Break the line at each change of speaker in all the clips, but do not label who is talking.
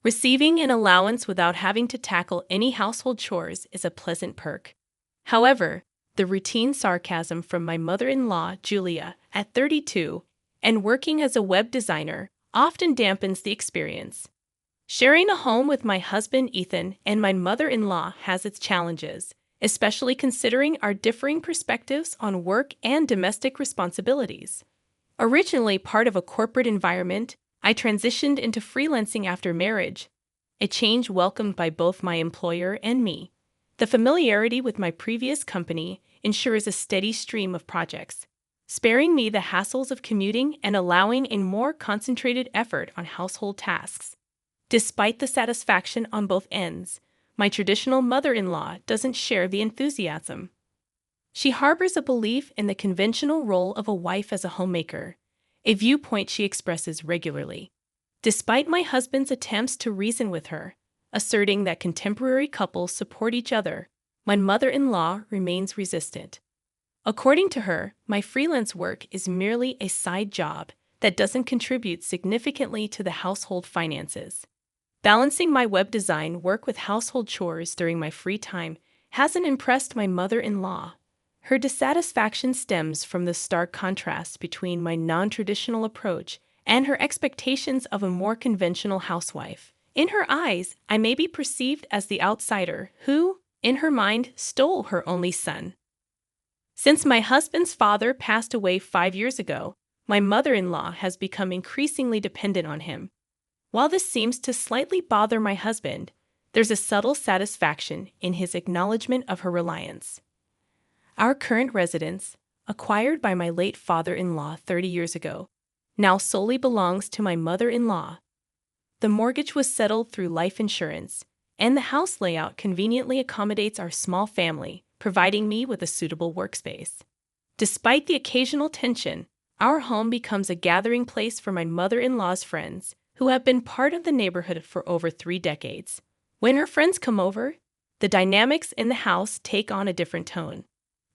Receiving an allowance without having to tackle any household chores is a pleasant perk. However, the routine sarcasm from my mother-in-law, Julia, at 32, and working as a web designer often dampens the experience. Sharing a home with my husband, Ethan, and my mother-in-law has its challenges, especially considering our differing perspectives on work and domestic responsibilities. Originally part of a corporate environment, I transitioned into freelancing after marriage, a change welcomed by both my employer and me. The familiarity with my previous company ensures a steady stream of projects, sparing me the hassles of commuting and allowing a more concentrated effort on household tasks. Despite the satisfaction on both ends, my traditional mother-in-law doesn't share the enthusiasm. She harbors a belief in the conventional role of a wife as a homemaker, a viewpoint she expresses regularly. Despite my husband's attempts to reason with her, asserting that contemporary couples support each other, my mother-in-law remains resistant. According to her, my freelance work is merely a side job that doesn't contribute significantly to the household finances. Balancing my web design work with household chores during my free time hasn't impressed my mother-in-law. Her dissatisfaction stems from the stark contrast between my non-traditional approach and her expectations of a more conventional housewife. In her eyes, I may be perceived as the outsider who, in her mind, stole her only son. Since my husband's father passed away 5 years ago, my mother-in-law has become increasingly dependent on him. While this seems to slightly bother my husband, there's a subtle satisfaction in his acknowledgement of her reliance. Our current residence, acquired by my late father-in-law 30 years ago, now solely belongs to my mother-in-law. The mortgage was settled through life insurance, and the house layout conveniently accommodates our small family, providing me with a suitable workspace. Despite the occasional tension, our home becomes a gathering place for my mother-in-law's friends, who have been part of the neighborhood for over 3 decades. When her friends come over, the dynamics in the house take on a different tone.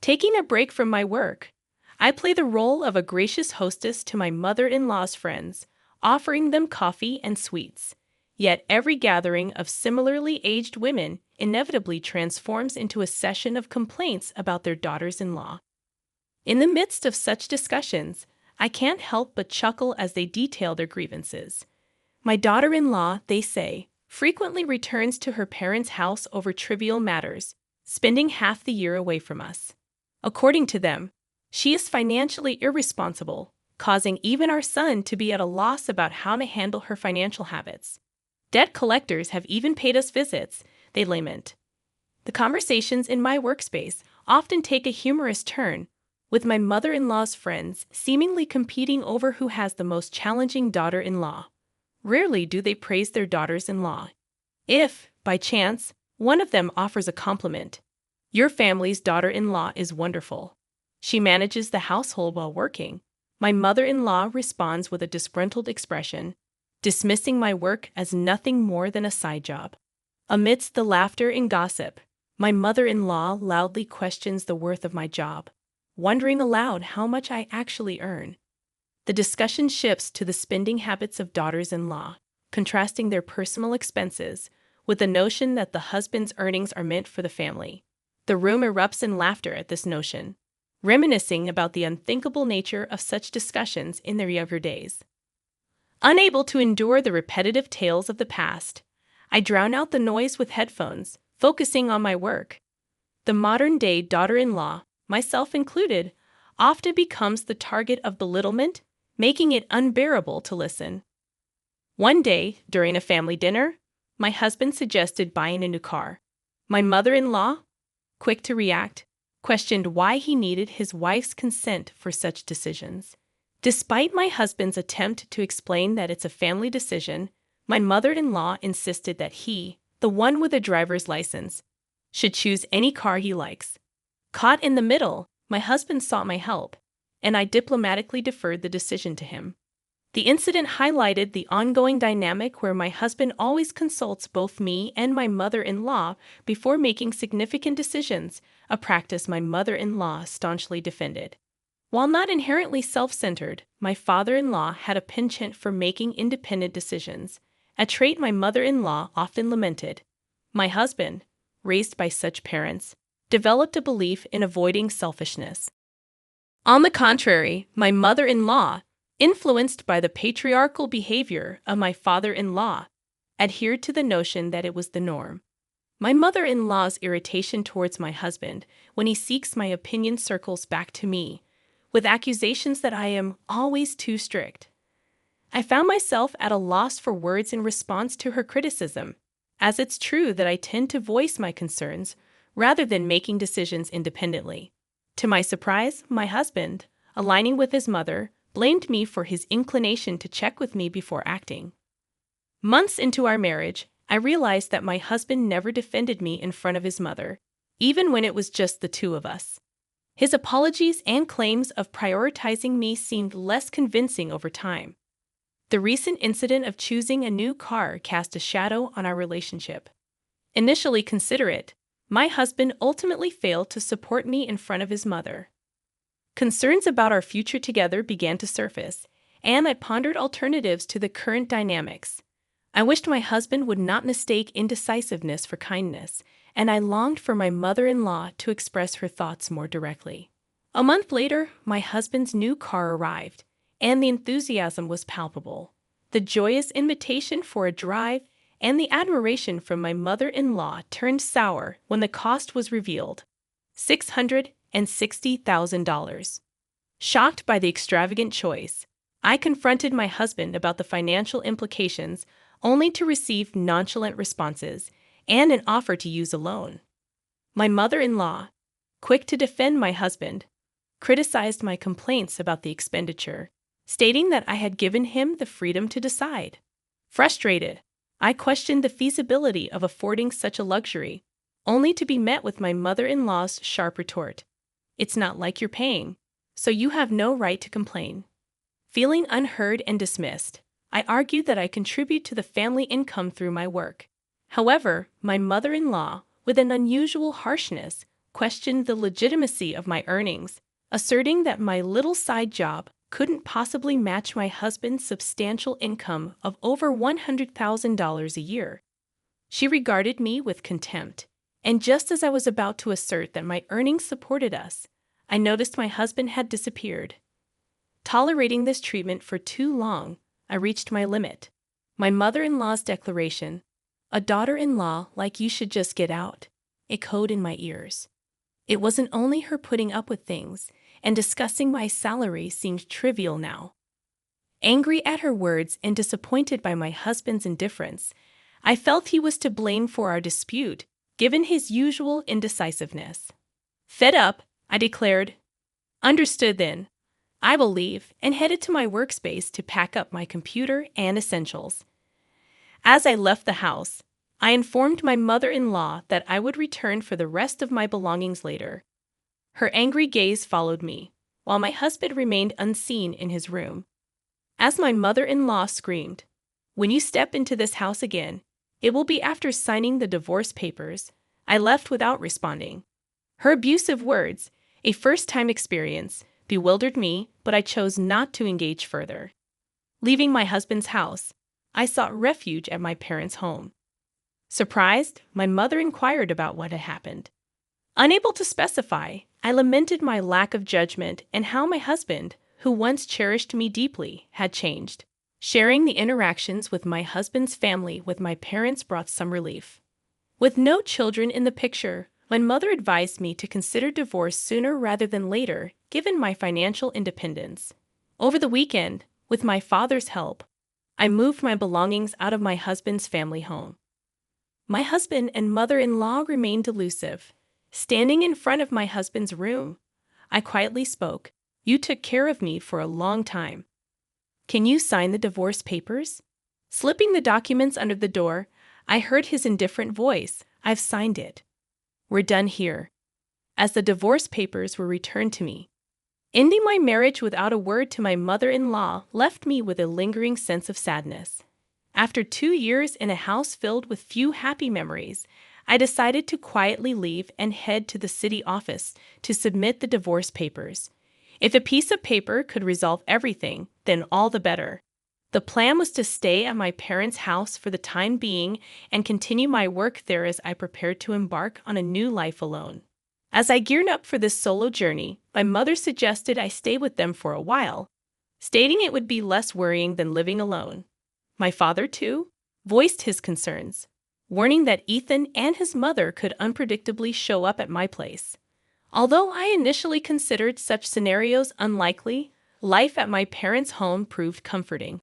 Taking a break from my work, I play the role of a gracious hostess to my mother-in-law's friends, offering them coffee and sweets. Yet every gathering of similarly aged women inevitably transforms into a session of complaints about their daughters-in-law. In the midst of such discussions, I can't help but chuckle as they detail their grievances. My daughter-in-law, they say, frequently returns to her parents' house over trivial matters, spending half the year away from us. According to them, she is financially irresponsible, causing even our son to be at a loss about how to handle her financial habits. Debt collectors have even paid us visits, they lament. The conversations in my workspace often take a humorous turn, with my mother-in-law's friends seemingly competing over who has the most challenging daughter-in-law. Rarely do they praise their daughters-in-law. If, by chance, one of them offers a compliment, "Your family's daughter-in-law is wonderful. She manages the household while working," my mother-in-law responds with a disgruntled expression, dismissing my work as nothing more than a side job. Amidst the laughter and gossip, my mother-in-law loudly questions the worth of my job, wondering aloud how much I actually earn. The discussion shifts to the spending habits of daughters-in-law, contrasting their personal expenses with the notion that the husband's earnings are meant for the family. The room erupts in laughter at this notion, reminiscing about the unthinkable nature of such discussions in their younger days. Unable to endure the repetitive tales of the past, I drown out the noise with headphones, focusing on my work. The modern-day daughter-in-law, myself included, often becomes the target of belittlement, making it unbearable to listen. One day, during a family dinner, my husband suggested buying a new car. My mother-in-law, quick to react, questioned why he needed his wife's consent for such decisions. Despite my husband's attempt to explain that it's a family decision, my mother-in-law insisted that he, the one with a driver's license, should choose any car he likes. Caught in the middle, my husband sought my help, and I diplomatically deferred the decision to him. The incident highlighted the ongoing dynamic where my husband always consults both me and my mother-in-law before making significant decisions, a practice my mother-in-law staunchly defended. While not inherently self-centered, my father-in-law had a penchant for making independent decisions, a trait my mother-in-law often lamented. My husband, raised by such parents, developed a belief in avoiding selfishness. On the contrary, my mother-in-law, influenced by the patriarchal behavior of my father-in-law, adhered to the notion that it was the norm. My mother-in-law's irritation towards my husband when he seeks my opinion circles back to me, with accusations that I am always too strict. I found myself at a loss for words in response to her criticism, as it's true that I tend to voice my concerns rather than making decisions independently. To my surprise, my husband, aligning with his mother, blamed me for his inclination to check with me before acting. Months into our marriage, I realized that my husband never defended me in front of his mother, even when it was just the two of us. His apologies and claims of prioritizing me seemed less convincing over time. The recent incident of choosing a new car cast a shadow on our relationship. Initially considerate, my husband ultimately failed to support me in front of his mother. Concerns about our future together began to surface, and I pondered alternatives to the current dynamics. I wished my husband would not mistake indecisiveness for kindness, and I longed for my mother-in-law to express her thoughts more directly. A month later, my husband's new car arrived, and the enthusiasm was palpable. The joyous invitation for a drive and the admiration from my mother-in-law turned sour when the cost was revealed: $660,000. Shocked by the extravagant choice, I confronted my husband about the financial implications, only to receive nonchalant responses and an offer to use a loan. My mother-in-law, quick to defend my husband, criticized my complaints about the expenditure, stating that I had given him the freedom to decide. Frustrated, I questioned the feasibility of affording such a luxury, only to be met with my mother-in-law's sharp retort: "It's not like you're paying, so you have no right to complain." Feeling unheard and dismissed, I argued that I contribute to the family income through my work. However, my mother-in-law, with an unusual harshness, questioned the legitimacy of my earnings, asserting that my little side job couldn't possibly match my husband's substantial income of over $100,000 a year. She regarded me with contempt, and just as I was about to assert that my earnings supported us, I noticed my husband had disappeared. Tolerating this treatment for too long, I reached my limit. My mother-in-law's declaration, "A daughter-in-law like you should just get out," echoed in my ears. It wasn't only her putting up with things, and discussing my salary seemed trivial now. Angry at her words and disappointed by my husband's indifference, I felt he was to blame for our dispute, given his usual indecisiveness. Fed up, I declared, "Understood then. I will leave," and headed to my workspace to pack up my computer and essentials. As I left the house, I informed my mother-in-law that I would return for the rest of my belongings later. Her angry gaze followed me, while my husband remained unseen in his room. As my mother-in-law screamed, "When you step into this house again, it will be after signing the divorce papers," I left without responding. Her abusive words, a first-time experience, bewildered me, but I chose not to engage further. Leaving my husband's house, I sought refuge at my parents' home. Surprised, my mother inquired about what had happened. Unable to specify, I lamented my lack of judgment and how my husband, who once cherished me deeply, had changed. Sharing the interactions with my husband's family with my parents brought some relief. With no children in the picture, my mother advised me to consider divorce sooner rather than later, given my financial independence. Over the weekend, with my father's help, I moved my belongings out of my husband's family home. My husband and mother-in-law remained elusive. Standing in front of my husband's room, I quietly spoke, "You took care of me for a long time. Can you sign the divorce papers?" Slipping the documents under the door, I heard his indifferent voice, "I've signed it. We're done here," as the divorce papers were returned to me. Ending my marriage without a word to my mother-in-law left me with a lingering sense of sadness. After 2 years in a house filled with few happy memories, I decided to quietly leave and head to the city office to submit the divorce papers. If a piece of paper could resolve everything, then all the better. The plan was to stay at my parents' house for the time being and continue my work there as I prepared to embark on a new life alone. As I geared up for this solo journey, my mother suggested I stay with them for a while, stating it would be less worrying than living alone. My father, too, voiced his concerns, warning that Ethan and his mother could unpredictably show up at my place. Although I initially considered such scenarios unlikely, life at my parents' home proved comforting.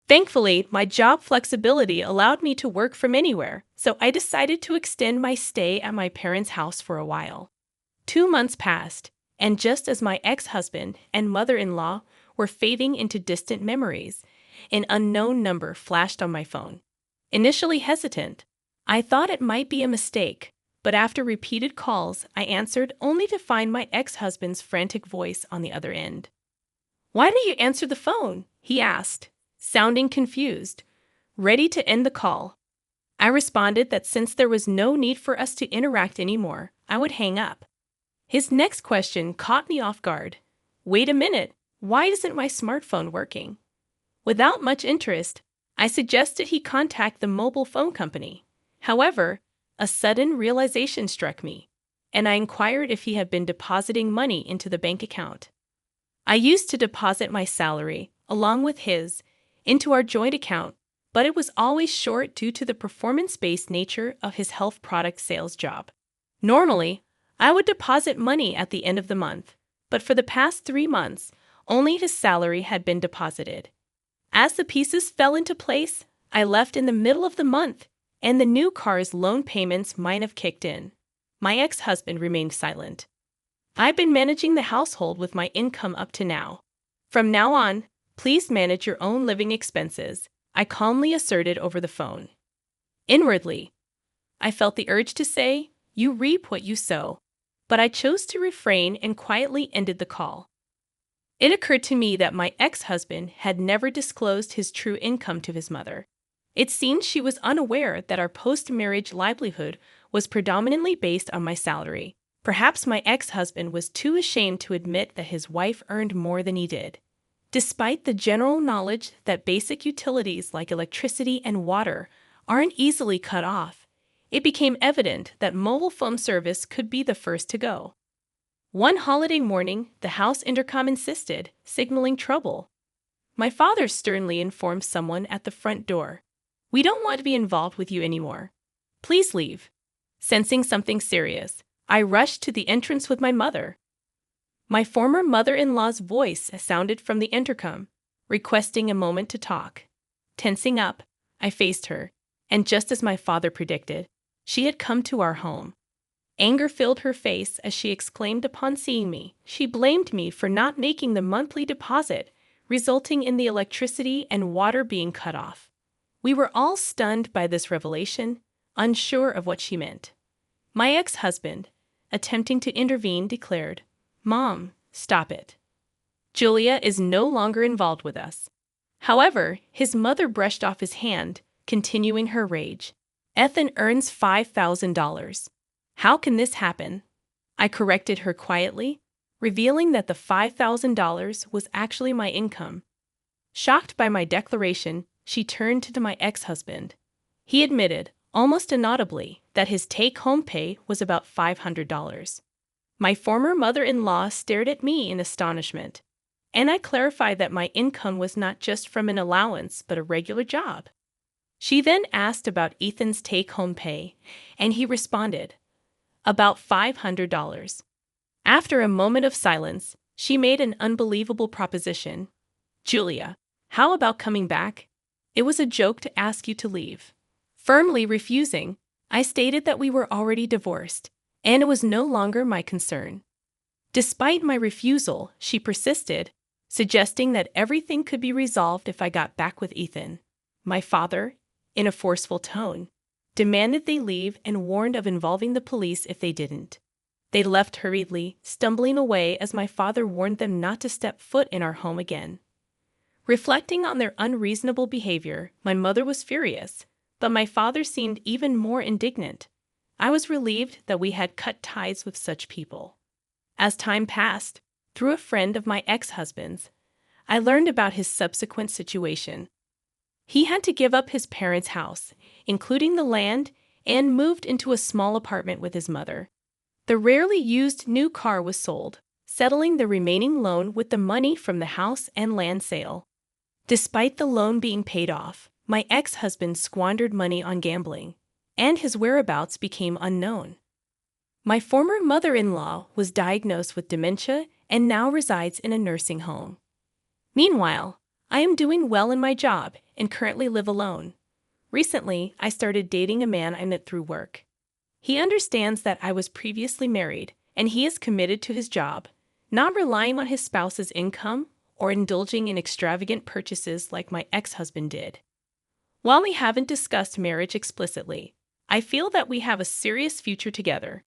Thankfully, my job flexibility allowed me to work from anywhere, so I decided to extend my stay at my parents' house for a while. 2 months passed, and just as my ex-husband and mother-in-law were fading into distant memories, an unknown number flashed on my phone. Initially hesitant, I thought it might be a mistake, but after repeated calls, I answered only to find my ex-husband's frantic voice on the other end. "Why don't you answer the phone?" he asked, sounding confused, ready to end the call. I responded that since there was no need for us to interact anymore, I would hang up. His next question caught me off guard. "Wait a minute, why isn't my smartphone working?" Without much interest, I suggested he contact the mobile phone company. However, a sudden realization struck me, and I inquired if he had been depositing money into the bank account. I used to deposit my salary, along with his, into our joint account, but it was always short due to the performance-based nature of his health product sales job. Normally, I would deposit money at the end of the month, but for the past 3 months, only his salary had been deposited. As the pieces fell into place, I left in the middle of the month, and the new car's loan payments might have kicked in. My ex-husband remained silent. "I've been managing the household with my income up to now. From now on, please manage your own living expenses," I calmly asserted over the phone. Inwardly, I felt the urge to say, "You reap what you sow," but I chose to refrain and quietly ended the call. It occurred to me that my ex-husband had never disclosed his true income to his mother. It seemed she was unaware that our post-marriage livelihood was predominantly based on my salary. Perhaps my ex-husband was too ashamed to admit that his wife earned more than he did. Despite the general knowledge that basic utilities like electricity and water aren't easily cut off, it became evident that mobile phone service could be the first to go. One holiday morning, the house intercom insisted, signaling trouble. My father sternly informed someone at the front door, "We don't want to be involved with you anymore. Please leave." Sensing something serious, I rushed to the entrance with my mother. My former mother-in-law's voice sounded from the intercom, requesting a moment to talk. Tensing up, I faced her, and just as my father predicted, she had come to our home. Anger filled her face as she exclaimed upon seeing me. She blamed me for not making the monthly deposit, resulting in the electricity and water being cut off. We were all stunned by this revelation, unsure of what she meant. My ex-husband, attempting to intervene, declared, "Mom, stop it. Julia is no longer involved with us." However, his mother brushed off his hand, continuing her rage. "Ethan earns $5,000. How can this happen?" I corrected her quietly, revealing that the $5,000 was actually my income. Shocked by my declaration, she turned to my ex-husband. He admitted, almost inaudibly, that his take-home pay was about $500. My former mother-in-law stared at me in astonishment, and I clarified that my income was not just from an allowance but a regular job. She then asked about Ethan's take-home pay, and he responded, "About $500. After a moment of silence, she made an unbelievable proposition. "Julia, how about coming back? It was a joke to ask you to leave." Firmly refusing, I stated that we were already divorced, and it was no longer my concern. Despite my refusal, she persisted, suggesting that everything could be resolved if I got back with Ethan. My father, in a forceful tone, demanded they leave and warned of involving the police if they didn't. They left hurriedly, stumbling away as my father warned them not to step foot in our home again. Reflecting on their unreasonable behavior, my mother was furious, but my father seemed even more indignant. I was relieved that we had cut ties with such people. As time passed, through a friend of my ex-husband's, I learned about his subsequent situation. He had to give up his parents' house, including the land, and moved into a small apartment with his mother. The rarely used new car was sold, settling the remaining loan with the money from the house and land sale. Despite the loan being paid off, my ex-husband squandered money on gambling, and his whereabouts became unknown. My former mother-in-law was diagnosed with dementia and now resides in a nursing home. Meanwhile, I am doing well in my job and currently live alone. Recently, I started dating a man I met through work. He understands that I was previously married, and he is committed to his job, not relying on his spouse's income or indulging in extravagant purchases like my ex-husband did. While we haven't discussed marriage explicitly, I feel that we have a serious future together.